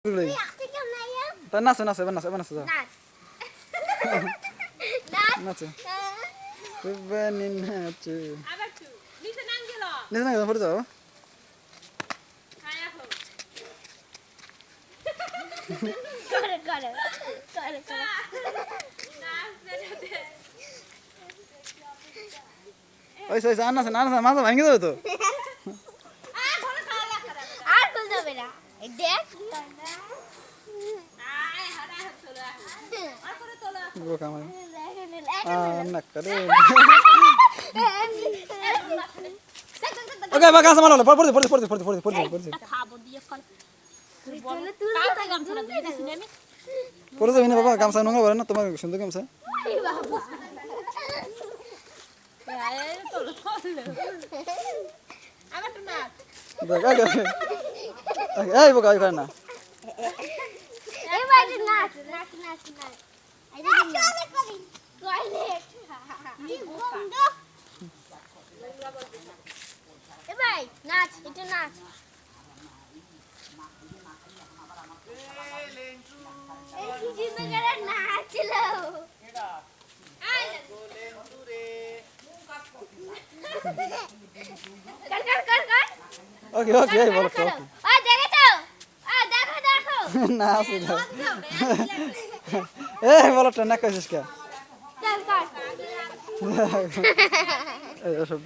তাই নাচো নাচো এবার নাচো এবার নাচো যাও নাচো বেনি নাচো নিচে নাম গেল পড়ে যাও করে করে করে করে ওই সই আনা না না মাথা ভাঙে যাবে তো আর খুল যাবে না দেখ বোকা মানে না করে ওকে বা গাছ মারলো পড়ে পড়ে পড়ে পড়ে পড়ে পড়ে পড়ে খাবো দিয়ে কল কালকে গামছাটা দিয়ে দিছি আমি পড়ে যাবে না বাবা গামছা নোংরা করে না তোমার সুন্দর গামছা আমার তো না দেখ আগে এই বোকা এই না এই বাইরে নাচ নাচ নাচ নাচ এই যে নাচ করি টয়লেট কি বন্ধ এ ভাই নাচ এটা নাচ এই কি জিন্দগির নাচ লো এটা আই লেন্টু রে কর কর কর কর ওকে ওকে এই বলো তো ও দেখো দেখো দেখো না আসে এই বলো তো না কইছিস কে চল কর এই সব